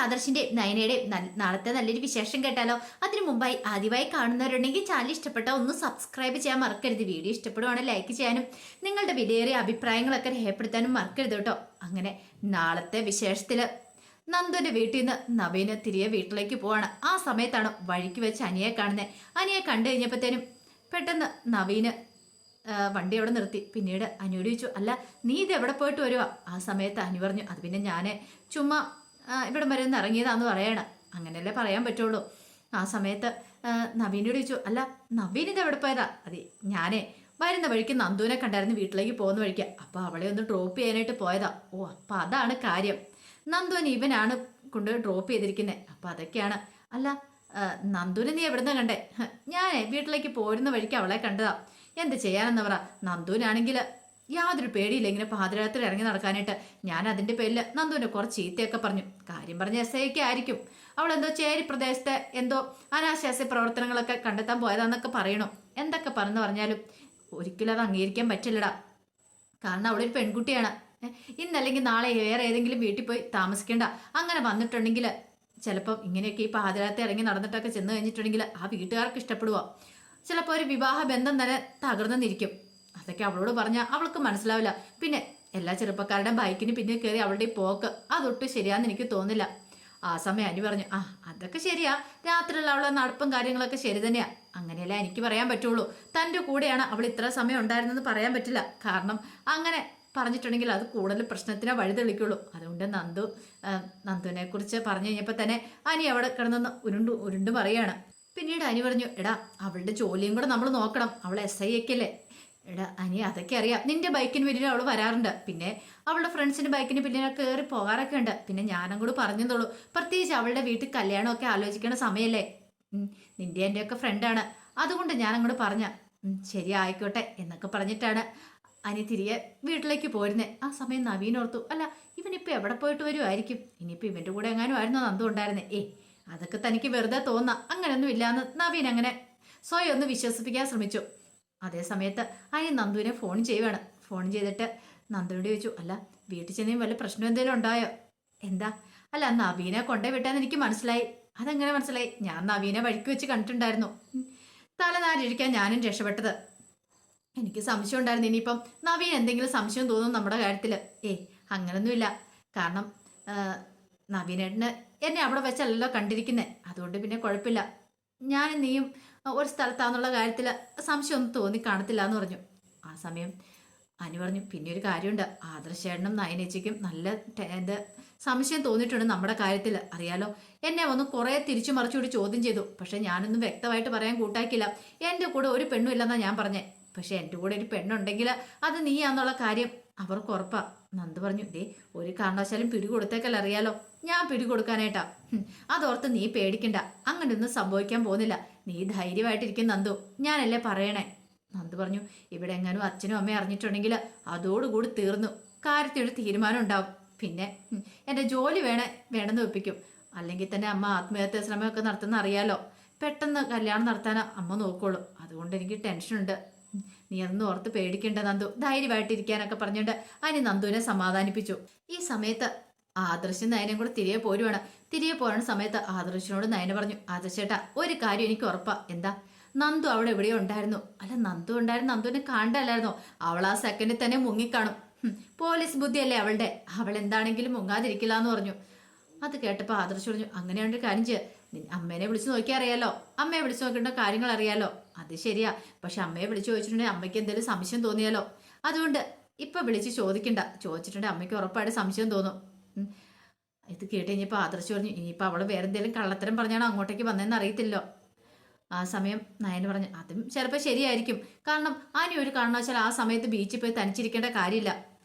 ആദർശിന്റെ നയനയുടെ നാളത്തെ നല്ലൊരു വിശേഷം കേട്ടാലോ? അതിനു മുമ്പായി ആദ്യമായി കാണുന്നവരുണ്ടെങ്കിൽ ചാനൽ ഇഷ്ടപ്പെട്ട ഒന്ന് സബ്സ്ക്രൈബ് ചെയ്യാൻ മറക്കരുത്. വീഡിയോ ഇഷ്ടപ്പെടുവാണെങ്കിൽ ലൈക്ക് ചെയ്യാനും നിങ്ങളുടെ വിലയേറിയ അഭിപ്രായങ്ങളൊക്കെ രേഖപ്പെടുത്താനും മറക്കരുത് കേട്ടോ. അങ്ങനെ നാളത്തെ വിശേഷത്തില് നന്ദുന്റെ വീട്ടിൽ നിന്ന് നവീന് തിരികെ വീട്ടിലേക്ക് പോവാണ്. ആ സമയത്താണ് വഴിക്ക് വെച്ച് അനിയെ കാണുന്നത്. അനിയെ കണ്ടു കഴിഞ്ഞപ്പോഴത്തേനും പെട്ടെന്ന് നവീന് വണ്ടി അവിടെ നിർത്തി. പിന്നീട് അനുയോട് ചോദിച്ചു, അല്ല നീ ഇത് എവിടെ പോയിട്ട് വരുവാ? ആ സമയത്ത് അനു പറഞ്ഞു, അത് പിന്നെ ഞാൻ ചുമ്മാ ഇവിടെ വരെ ഒന്ന് ഇറങ്ങിയതാന്ന് പറയണം. അങ്ങനെയല്ലേ പറയാൻ പറ്റുള്ളൂ. ആ സമയത്ത് നവീനോട് ചോദിച്ചു, അല്ല നവീൻ ഇത് എവിടെ പോയതാ? അതെ ഞാനേ വരുന്ന വഴിക്ക് നന്ദുവിനെ കണ്ടായിരുന്നു, വീട്ടിലേക്ക് പോകുന്ന വഴിക്ക്. അപ്പോൾ അവളെ ഒന്ന് ഡ്രോപ്പ് ചെയ്യാനായിട്ട് പോയതാ. ഓ അപ്പം അതാണ് കാര്യം. നന്ദുവിന് ഇവനാണ് കൊണ്ട് ഡ്രോപ്പ് ചെയ്തിരിക്കുന്നത്. അപ്പം അതൊക്കെയാണ്. അല്ല നന്ദുവിനെ നീ എവിടുന്ന കണ്ടേ? ഞാനേ വീട്ടിലേക്ക് പോരുന്ന വഴിക്ക് അവളെ കണ്ടതാ. എന്ത് ചെയ്യാനെന്ന് പറ. നന്ദുവിനാണെങ്കിൽ യാതൊരു പേടിയില്ല ഇങ്ങനെ പാതിരാത്രി ഇറങ്ങി നടക്കാനായിട്ട്. ഞാൻ അതിൻ്റെ പേരിൽ നന്ദുവിനെ കുറച്ച് ചീത്തയൊക്കെ പറഞ്ഞു. കാര്യം പറഞ്ഞ SI ആയിരിക്കും. അവൾ എന്തോ ചേരി പ്രദേശത്തെ എന്തോ അനാശാസ്യ പ്രവർത്തനങ്ങളൊക്കെ കണ്ടെത്താൻ പോയതാന്നൊക്കെ പറയണു. എന്തൊക്കെ പറഞ്ഞാലും ഒരിക്കലും അത് അംഗീകരിക്കാൻ പറ്റില്ലടാ. കാരണം അവളൊരു പെൺകുട്ടിയാണ്. ഇന്നല്ലെങ്കിൽ നാളെ വേറെ ഏതെങ്കിലും വീട്ടിൽ പോയി താമസിക്കേണ്ട. അങ്ങനെ വന്നിട്ടുണ്ടെങ്കിൽ ചിലപ്പം ഇങ്ങനെയൊക്കെ ഈ പാതിരാത്രി ഇറങ്ങി നടന്നിട്ടൊക്കെ ചെന്ന് കഴിഞ്ഞിട്ടുണ്ടെങ്കിൽ ആ വീട്ടുകാർക്ക് ഇഷ്ടപ്പെടുക. ചിലപ്പോൾ ഒരു വിവാഹ ബന്ധം തന്നെ തകർന്നെന്നിരിക്കും. അതൊക്കെ അവളോട് പറഞ്ഞാൽ അവൾക്ക് മനസ്സിലാവില്ല. പിന്നെ എല്ലാ ചെറുപ്പക്കാരുടെയും ബൈക്കിന് പിന്നെ കയറി അവളുടെ പോക്ക് അതൊട്ടും ശരിയാന്ന് എനിക്ക് തോന്നില്ല. ആ സമയം അനു പറഞ്ഞു, അതൊക്കെ ശരിയാ, രാത്രിയുള്ള അവളെ നടപ്പും കാര്യങ്ങളൊക്കെ ശരി തന്നെയാ. അങ്ങനെയല്ല എനിക്ക് പറയാൻ പറ്റുള്ളൂ. തൻ്റെ കൂടെയാണ് അവൾ ഇത്ര സമയം ഉണ്ടായിരുന്നെന്ന് പറയാൻ പറ്റില്ല. കാരണം അങ്ങനെ പറഞ്ഞിട്ടുണ്ടെങ്കിൽ അത് കൂടുതൽ പ്രശ്നത്തിനെ വഴിതെളിക്കുള്ളൂ. അതുകൊണ്ട് നന്ദുവിനെ കുറിച്ച് പറഞ്ഞു കഴിഞ്ഞപ്പോൾ തന്നെ അനി അവിടെ കിടന്ന് ഉരുണ്ട് പറയാണ്. പിന്നീട് അനി പറഞ്ഞു, എടാ അവളുടെ ജോലിയും കൂടെ നമ്മൾ നോക്കണം. അവൾ SI അല്ലേ. എടാ അനി അതൊക്കെ അറിയാം. നിന്റെ ബൈക്കിന് പിന്നിൽ അവൾ വരാറുണ്ട്. പിന്നെ അവളുടെ ഫ്രണ്ട്സിന്റെ ബൈക്കിന് പിന്നിൽ കയറി പോകാറൊക്കെ ഉണ്ട്. പിന്നെ ഞാനും കൂടെ പറഞ്ഞതോളൂ. പ്രത്യേകിച്ച് അവളുടെ വീട്ടിൽ കല്യാണമൊക്കെ ആലോചിക്കണ സമയമല്ലേ. നിന്റെ എൻ്റെ ഒക്കെ ഫ്രണ്ടാണ്. അതുകൊണ്ട് ഞാൻ അങ്ങോട്ട് പറഞ്ഞ ശരി ആയിക്കോട്ടെ എന്നൊക്കെ പറഞ്ഞിട്ടാണ് അനി തിരികെ വീട്ടിലേക്ക് പോരുന്നത്. ആ സമയം നവീൻ ഓർത്തു, അല്ല ഇവനിപ്പോൾ എവിടെ പോയിട്ട് വരുമായിരിക്കും? ഇനിയിപ്പോൾ ഇവൻ്റെ കൂടെ എങ്ങാനും ആയിരുന്നു നന്ദു ഉണ്ടായിരുന്നേ. അതൊക്കെ തനിക്ക് വെറുതെ തോന്നാം. അങ്ങനെയൊന്നും ഇല്ലാന്ന് നവീൻ അങ്ങനെ സ്വയം ഒന്ന് വിശ്വസിപ്പിക്കാൻ ശ്രമിച്ചു. അതേ സമയത്ത് അനി നന്ദുവിനെ ഫോൺ ചെയ്യുവാണ്. ഫോൺ ചെയ്തിട്ട് നന്ദുവിനോട് ചോദിച്ചു, അല്ല വീട്ടിൽ ചെന്നേയും വല്ല പ്രശ്നം എന്തെങ്കിലും ഉണ്ടായോ? എന്താ? അല്ല നവീനെ കൊണ്ടേ വിട്ടാന്ന് എനിക്ക് മനസ്സിലായി. അതെങ്ങനെ മനസ്സിലായി? ഞാൻ നവീനെ വഴിക്ക് വെച്ച് കണ്ടിട്ടുണ്ടായിരുന്നു. തലനാരിഴിക്കാൻ ഞാനും രക്ഷപ്പെട്ടത്. എനിക്ക് സംശയം ഉണ്ടായിരുന്നു ഇനിയിപ്പം നവീൻ എന്തെങ്കിലും സംശയം തോന്നും നമ്മുടെ കാര്യത്തിൽ. അങ്ങനൊന്നുമില്ല. കാരണം നവീനേട്ടന് എന്നെ അവിടെ വെച്ചല്ലല്ലോ കണ്ടിരിക്കുന്നത്. അതുകൊണ്ട് പിന്നെ കുഴപ്പമില്ല. ഞാനും നീയും ഒരു സ്ഥലത്താന്നുള്ള കാര്യത്തിൽ സംശയമൊന്നും തോന്നി കാണത്തില്ല എന്ന് പറഞ്ഞു. ആ സമയം അനു പറഞ്ഞു, പിന്നെ ഒരു കാര്യമുണ്ട്. ആദർശേട്ടനും നയനേച്ചിക്കും നല്ല സംശയം തോന്നിയിട്ടുണ്ട് നമ്മുടെ കാര്യത്തിൽ. അറിയാലോ, എന്നെ ഒന്ന് കുറേ തിരിച്ചു മറിച്ചുകൂടി ചോദ്യം ചെയ്തു. പക്ഷെ ഞാനൊന്നും വ്യക്തമായിട്ട് പറയാൻ കൂട്ടാക്കില്ല. എൻ്റെ കൂടെ ഒരു പെണ്ണും ഇല്ലെന്നാണ് ഞാൻ പറഞ്ഞേ. പക്ഷെ എൻ്റെ കൂടെ ഒരു പെണ്ണുണ്ടെങ്കിൽ അത് നീയാന്നുള്ള കാര്യം അവർക്ക് ഉറപ്പാ. നന്ദു പറഞ്ഞു, ഒരു കാരണവശാലും പിടികൊടുത്തേക്കല്ല. അറിയാലോ, ഞാൻ പിടികൊടുക്കാനായിട്ടാ. അതോർത്ത് നീ പേടിക്കണ്ട. അങ്ങനെയൊന്നും സംഭവിക്കാൻ പോകുന്നില്ല. നീ ധൈര്യമായിട്ടിരിക്കും നന്ദു, ഞാനല്ലേ പറയണേ. നന്ദു പറഞ്ഞു, ഇവിടെ എങ്ങാനും അച്ഛനും അമ്മയും അറിഞ്ഞിട്ടുണ്ടെങ്കിൽ അതോടുകൂടി തീർന്നു. കാര്യത്തിനൊരു തീരുമാനം ഉണ്ടാവും. പിന്നെ എൻ്റെ ജോലി വേണമെന്ന് വെപ്പിക്കും. അല്ലെങ്കിൽ തന്നെ അമ്മ ആത്മഹത്യാ ശ്രമമൊക്കെ നടത്തുന്ന അറിയാലോ. പെട്ടെന്ന് കല്യാണം നടത്താൻ അമ്മ നോക്കുള്ളൂ. അതുകൊണ്ട് എനിക്ക് ടെൻഷനുണ്ട്. നീ അതൊന്നും ഓർത്ത് പേടിക്കേണ്ട നന്ദു, ധൈര്യമായിട്ടിരിക്കാനൊക്കെ പറഞ്ഞുകൊണ്ട് അനി നന്ദുവിനെ സമാധാനിപ്പിച്ചു. ഈ സമയത്ത് ആദർശും നയനും കൂടെ തിരികെ പോരുവാണ്. തിരികെ പോരുന്ന സമയത്ത് ആദർശിനോട് നയന പറഞ്ഞു, ആദർശേട്ടാ ഒരു കാര്യം എനിക്ക് ഉറപ്പാ. എന്താ? നന്ദു അവിടെ എവിടെയോ ഉണ്ടായിരുന്നു. അല്ല നന്ദു ഉണ്ടായിരുന്നു, നന്ദുവിനെ കാണണ്ടല്ലായിരുന്നോ? അവൾ ആ സെക്കൻഡിൽ തന്നെ മുങ്ങിക്കാണും. പോലീസ് ബുദ്ധിയല്ലേ അവളുടെ. അവൾ എന്താണെങ്കിലും മുങ്ങാതിരിക്കില്ല എന്ന് പറഞ്ഞു. അത് കേട്ടപ്പോൾ ആദർശ് പറഞ്ഞു, അങ്ങനെയാണ്ടൊരു കാര്യം ചെയ്യുക. അമ്മേനെ വിളിച്ച് നോക്കിയാൽ അറിയാലോ. അമ്മയെ വിളിച്ച് നോക്കേണ്ട കാര്യങ്ങൾ അറിയാലോ. അത് ശരിയാ. പക്ഷെ അമ്മയെ വിളിച്ച് ചോദിച്ചിട്ടുണ്ടെങ്കിൽ അമ്മയ്ക്ക് എന്തെങ്കിലും സംശയം തോന്നിയാലോ. അതുകൊണ്ട് ഇപ്പൊ വിളിച്ച് ചോദിക്കണ്ട. ചോദിച്ചിട്ടുണ്ടെങ്കിൽ അമ്മയ്ക്ക് ഉറപ്പായിട്ട് സംശയം തോന്നും. ഇത് കേട്ട് കഴിഞ്ഞപ്പോൾ ആദർശ് പറഞ്ഞു, ഇനിയിപ്പോൾ അവൾ വേറെ എന്തെങ്കിലും കള്ളത്തരം പറഞ്ഞാണോ അങ്ങോട്ടേക്ക് വന്നതെന്ന് അറിയത്തില്ലോ. ആ സമയം നയന് പറഞ്ഞു, അതും ചിലപ്പോൾ ശരിയായിരിക്കും. കാരണം ആനി ഒരു കാരണവശാൽ ആ സമയത്ത് ബീച്ചിൽ പോയി തനിച്ചിരിക്കേണ്ട കാര്യമില്ല.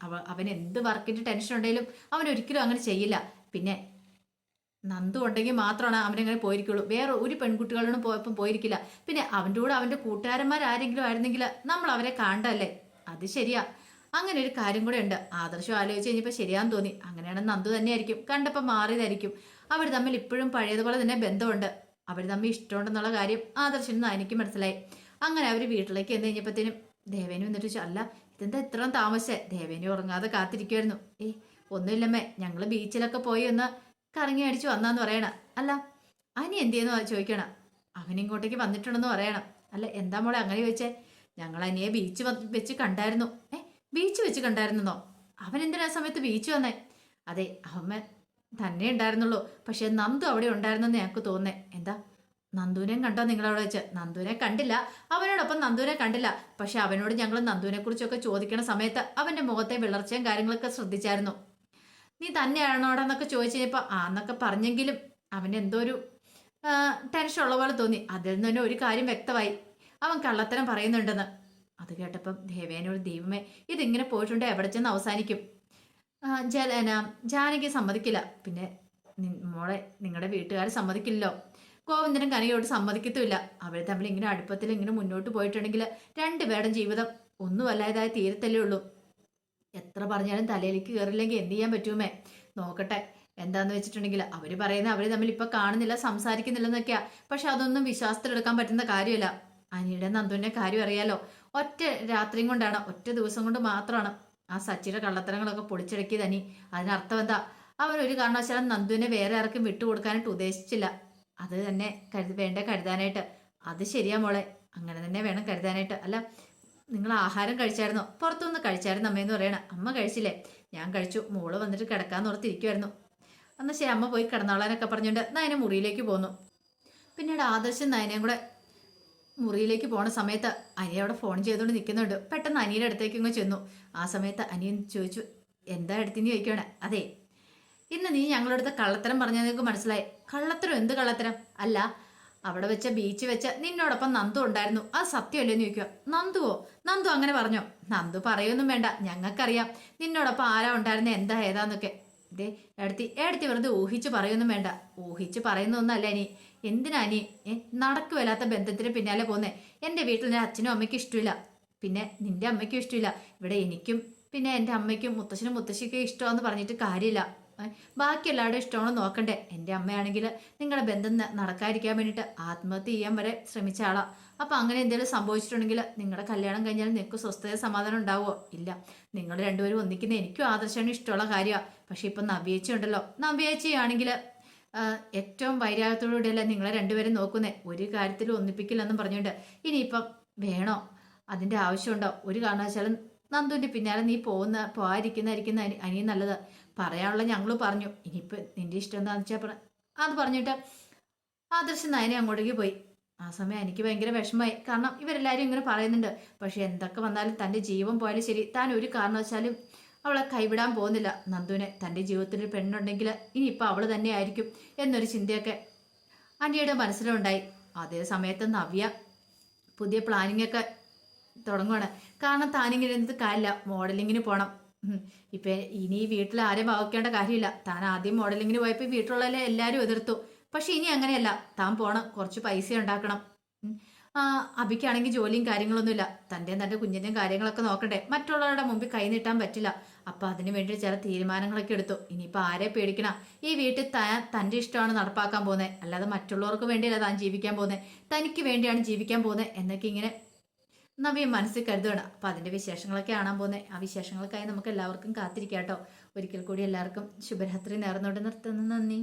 അവൻ എന്ത് വർക്കിന്റെ ടെൻഷൻ ഉണ്ടെങ്കിലും അവൻ ഒരിക്കലും അങ്ങനെ ചെയ്യില്ല. പിന്നെ നന്ദു ഉണ്ടെങ്കിൽ മാത്രമാണ് അവനങ്ങനെ പോയിരിക്കുള്ളൂ. വേറെ ഒരു പെൺകുട്ടികളോടും പോയപ്പം പോയിരിക്കില്ല. പിന്നെ അവൻ്റെ കൂടെ അവൻ്റെ കൂട്ടുകാരന്മാരാരെങ്കിലും ആയിരുന്നെങ്കിൽ നമ്മൾ അവരെ കാണണ്ടല്ലേ. അത് ശരിയാ. അങ്ങനെ ഒരു കാര്യം കൂടെ ഉണ്ട്. ആദർശം ആലോചിച്ച് കഴിഞ്ഞപ്പോൾ ശരിയാന്ന് തോന്നി. അങ്ങനെയാണെന്ന് നന്ദു തന്നെയായിരിക്കും. കണ്ടപ്പോൾ മാറിയതായിരിക്കും. അവർ തമ്മിൽ ഇപ്പോഴും പഴയതുപോലെ തന്നെ ബന്ധമുണ്ട്. അവർ തമ്മിൽ ഇഷ്ടമുണ്ടെന്നുള്ള കാര്യം ആദർശനും എനിക്ക് മനസ്സിലായി. അങ്ങനെ അവർ വീട്ടിലേക്ക് എന്ന് കഴിഞ്ഞപ്പോഴത്തേനും ദേവേനു വന്നിട്ട് ചോദിച്ചു, അല്ല ഇതെന്താ ഇത്രയും താമസിച്ചേ? ദേവേനു ഉറങ്ങാതെ കാത്തിരിക്കുമായിരുന്നു. ഒന്നുമില്ലമ്മേ, ഞങ്ങൾ ബീച്ചിലൊക്കെ പോയി ഒന്ന് കറങ്ങി അടിച്ചു വന്നാന്ന് പറയണം. അല്ല അനി എന്തിയെന്ന് ചോദിക്കണം. അവനിങ്ങോട്ടേക്ക് വന്നിട്ടുണ്ടെന്ന് പറയണം. അല്ല എന്താ മോളെ അങ്ങനെ ചോദിച്ചേ? ഞങ്ങൾ അനിയെ ബീച്ച് വെച്ച് കണ്ടായിരുന്നു. ബീച്ച് വെച്ച് കണ്ടായിരുന്നോ? അവൻ എന്തിനാ സമയത്ത് ബീച്ച് വന്നേ? അതെ അവൻ തന്നെ ഉണ്ടായിരുന്നുള്ളൂ. പക്ഷെ നന്ദു അവിടെ ഉണ്ടായിരുന്നെന്ന് ഞങ്ങൾക്ക് തോന്നേ. എന്താ നന്ദുവിനെയും കണ്ടോ നിങ്ങളവിടെ വെച്ച്? നന്ദുവിനെ കണ്ടില്ല, അവനോടൊപ്പം നന്ദുവിനെ കണ്ടില്ല. പക്ഷെ അവനോട് ഞങ്ങൾ നന്ദുവിനെ കുറിച്ചൊക്കെ ചോദിക്കണ സമയത്ത് അവന്റെ മുഖത്തെ വിളർച്ചയും കാര്യങ്ങളൊക്കെ ശ്രദ്ധിച്ചായിരുന്നു. നീ തന്നെയാണോടെന്നൊക്കെ ചോദിച്ചപ്പോ ആന്നൊക്കെ പറഞ്ഞെങ്കിലും അവന് എന്തോ ഒരു ടെൻഷൻ ഉള്ള പോലെ തോന്നി. അതിൽ നിന്ന് തന്നെ ഒരു കാര്യം വ്യക്തമായി, അവൻ കള്ളത്തരം പറയുന്നുണ്ടെന്ന്. അത് കേട്ടപ്പം ദേവേനോട്, ദൈവമേ ഇതിങ്ങനെ പോയിട്ടുണ്ട് എവിടെ ചെന്ന് അവസാനിക്കും? ജാനകി സമ്മതിക്കില്ല. പിന്നെ മോളെ നിങ്ങളുടെ വീട്ടുകാർ സമ്മതിക്കില്ലല്ലോ. ഗോവിന്ദനും കനകയോട് സമ്മതിക്കത്തുമില്ല. അവർ തമ്മിൽ ഇങ്ങനെ അടുപ്പത്തിൽ ഇങ്ങനെ മുന്നോട്ട് പോയിട്ടുണ്ടെങ്കിൽ രണ്ടുപേരുടെ ജീവിതം ഒന്നും അല്ലാതായി തീരത്തല്ലേ ഉള്ളൂ. എത്ര പറഞ്ഞാലും തലയിലേക്ക് കയറില്ലെങ്കിൽ എന്ത് ചെയ്യാൻ പറ്റുമേ? നോക്കട്ടെ എന്താന്ന് വെച്ചിട്ടുണ്ടെങ്കിൽ അവര് പറയുന്ന അവര് തമ്മിൽ ഇപ്പൊ കാണുന്നില്ല, സംസാരിക്കുന്നില്ലെന്നൊക്കെയാ. പക്ഷെ അതൊന്നും വിശ്വാസത്തിലെടുക്കാൻ പറ്റുന്ന കാര്യമല്ല. അനിയുടെ നന്ദുവിന്റെ കാര്യം അറിയാലോ. ഒറ്റ രാത്രിയും കൊണ്ടാണ്, ഒറ്റ ദിവസം കൊണ്ട് മാത്രമാണ് ആ സച്ചിയുടെ കള്ളത്തരങ്ങളൊക്കെ പൊളിച്ചടക്കിയത് അനി. അതിനർത്ഥം എന്താ? അവൻ ഒരു കാരണവശാലും നന്ദുവിനെ വേറെ ആർക്കും വിട്ടുകൊടുക്കാനായിട്ട് ഉദ്ദേശിച്ചില്ല. അത് തന്നെ വേണ്ട കരുതാനായിട്ട്. അത് ശരിയാ മോളെ, അങ്ങനെ തന്നെ വേണം കരുതാനായിട്ട്. അല്ല നിങ്ങൾ ആഹാരം കഴിച്ചായിരുന്നോ? പുറത്തുനിന്ന് കഴിച്ചായിരുന്നു അമ്മയെന്ന് പറയണ. അമ്മ കഴിച്ചില്ലേ? ഞാൻ കഴിച്ചു. മോള് വന്നിട്ട് കിടക്കാന്ന് ഓർത്തിരിക്കുമായിരുന്നു. എന്നാൽ ശരി അമ്മ പോയി കിടന്നോളാനൊക്കെ പറഞ്ഞുകൊണ്ട് നയന മുറിയിലേക്ക് പോന്നു. പിന്നീട് ആദർശം നയനയും കൂടെ മുറിയിലേക്ക് പോണ സമയത്ത് അനിയ അവിടെ ഫോൺ ചെയ്തുകൊണ്ട് നിൽക്കുന്നുണ്ട്. പെട്ടെന്ന് അനിയുടെ അടുത്തേക്ക് ഇങ്ങ് ചെന്നു. ആ സമയത്ത് അനിയൻ ചോദിച്ചു, എന്താ എടുത്തിന്ന് ചോദിക്കുകയാണ്. അതെ ഇന്ന് നീ ഞങ്ങളുടെ അടുത്ത് കള്ളത്തരം പറഞ്ഞാൽ നിങ്ങൾക്ക് മനസ്സിലായി. കള്ളത്തരം? എന്ത് കള്ളത്തരം? അല്ല അവിടെ വെച്ച ബീച്ച് വെച്ച നിന്നോടൊപ്പം നന്ദു ഉണ്ടായിരുന്നു, അത് സത്യമല്ലേന്ന് ചോദിക്കുക. നന്ദുവോ? നന്ദു അങ്ങനെ പറഞ്ഞോ? നന്ദു പറയൊന്നും വേണ്ട, ഞങ്ങൾക്കറിയാം നിന്നോടൊപ്പം ആരാ ഉണ്ടായിരുന്ന എന്താ ഏതാന്നൊക്കെ. ഇതേ എടുത്തി വെറുതെ ഊഹിച്ച് പറയൊന്നും വേണ്ട. ഊഹിച്ച് പറയുന്നൊന്നല്ല ഇനി. എന്തിനാ നീ നടക്കുവല്ലാത്ത ബന്ധത്തിന് പിന്നാലെ പോന്നേ? എൻ്റെ വീട്ടിൽ എൻ്റെ അച്ഛനും അമ്മയ്ക്കും ഇഷ്ടമില്ല, പിന്നെ നിന്റെ അമ്മയ്ക്കും ഇഷ്ടമില്ല. ഇവിടെ എനിക്കും പിന്നെ എൻ്റെ അമ്മയ്ക്കും മുത്തശ്ശനും മുത്തശ്ശിക്കും ഇഷ്ടമാന്ന് പറഞ്ഞിട്ട് കാര്യമില്ല. ബാക്കി എല്ലാവരുടെയും ഇഷ്ടമാണെന്ന് നോക്കണ്ടേ? എൻ്റെ അമ്മയാണെങ്കിൽ നിങ്ങളുടെ ബന്ധം നടക്കാതിരിക്കാൻ വേണ്ടിയിട്ട് ആത്മഹത്യ ചെയ്യാൻ വരെ ശ്രമിച്ച ആളാ. അപ്പം അങ്ങനെ എന്തെങ്കിലും സംഭവിച്ചിട്ടുണ്ടെങ്കിൽ നിങ്ങളുടെ കല്യാണം കഴിഞ്ഞാൽ നിങ്ങൾക്ക് സ്വസ്ഥത സമാധാനം ഉണ്ടാവുമോ? ഇല്ല. നിങ്ങൾ രണ്ടുപേരും ഒന്നിക്കുന്ന എനിക്കും ആദർശാനും ഇഷ്ടമുള്ള കാര്യമാണ്. പക്ഷെ ഇപ്പം നവ്യേച്ചി ഉണ്ടല്ലോ, നവ്യേച്ചിയാണെങ്കിൽ ഏറ്റവും വൈരാഗ്യത്തോടുകൂടിയല്ല നിങ്ങളെ രണ്ടുപേരും നോക്കുന്നേ. ഒരു കാര്യത്തിലും ഒന്നിപ്പിക്കില്ലെന്നും പറഞ്ഞുകൊണ്ട് ഇനിയിപ്പം വേണോ? അതിൻ്റെ ആവശ്യമുണ്ടോ? ഒരു കാരണവശാലും നന്ദുവിൻ്റെ പിന്നാലെ നീ പോകാതിരിക്കുന്ന അനിയും നല്ലത്. പറയാനുള്ള ഞങ്ങൾ പറഞ്ഞു. ഇനിയിപ്പോൾ നിന്റെ ഇഷ്ടം എന്താണെന്ന് വെച്ചാൽ അത് പറഞ്ഞിട്ട് ആദർശം നയനെ അങ്ങോട്ടേക്ക് പോയി. ആ സമയം എനിക്ക് ഭയങ്കര വിഷമമായി. കാരണം ഇവരെല്ലാവരും ഇങ്ങനെ പറയുന്നുണ്ട്. പക്ഷെ എന്തൊക്കെ വന്നാലും തൻ്റെ ജീവൻ പോയാലും ശരി, താൻ ഒരു കാരണവശാലും അവളെ കൈവിടാൻ പോകുന്നില്ല. നന്ദുവിനെ തൻ്റെ ജീവിതത്തിൽ ഒരു പെണ്ണുണ്ടെങ്കിൽ ഇനിയിപ്പോൾ അവൾ തന്നെ ആയിരിക്കും എന്നൊരു ചിന്തയൊക്കെ അനിയുടെ മനസ്സിലുണ്ടായി. അതേ സമയത്ത് നവ്യ പുതിയ പ്ലാനിങ് ഒക്കെ തുടങ്ങുവാണ്. കാരണം താനിങ്ങനെ എന്ത് കാര്യമില്ല, മോഡലിങ്ങിന് പോകണം. ഇപ്പം ഇനി വീട്ടിൽ ആരെയും വകക്കേണ്ട കാര്യമില്ല. താൻ ആദ്യം മോഡലിങ്ങിന് പോയപ്പോൾ വീട്ടിലുള്ള എല്ലാവരും എതിർത്തു. പക്ഷെ ഇനി അങ്ങനെയല്ല, താൻ പോണം, കുറച്ച് പൈസ ഉണ്ടാക്കണം. അബിക്കാണെങ്കിൽ ജോലിയും കാര്യങ്ങളൊന്നുമില്ല. തൻ്റെ കുഞ്ഞിൻ്റെയും കാര്യങ്ങളൊക്കെ നോക്കണ്ടേ? മറ്റുള്ളവരുടെ മുമ്പിൽ കൈ നീട്ടാൻ പറ്റില്ല. അപ്പം അതിനു വേണ്ടി ചില തീരുമാനങ്ങളൊക്കെ എടുത്തു. ഇനിയിപ്പോൾ ആരെ പേടിക്കണം? ഈ വീട്ടിൽ തൻ്റെ ഇഷ്ടമാണ് നടപ്പാക്കാൻ പോകുന്നത്, അല്ലാതെ മറ്റുള്ളവർക്ക് വേണ്ടിയല്ല താൻ ജീവിക്കാൻ പോകുന്നത്, തനിക്ക് വേണ്ടിയാണ് ജീവിക്കാൻ പോകുന്നത് എന്നൊക്കെ ഇങ്ങനെ നവ്യ മനസ്സിൽ കരുതുകയാണ്. അപ്പം അതിൻ്റെ വിശേഷങ്ങളൊക്കെ കാണാൻ പോകുന്നത്. ആ വിശേഷങ്ങൾക്കായി നമുക്ക് എല്ലാവർക്കും കാത്തിരിക്കാം കേട്ടോ. ഒരിക്കൽ കൂടി എല്ലാവർക്കും ശുഭരാത്രി നേർന്നുകൊണ്ട് നിർത്തുന്നു. നന്ദി.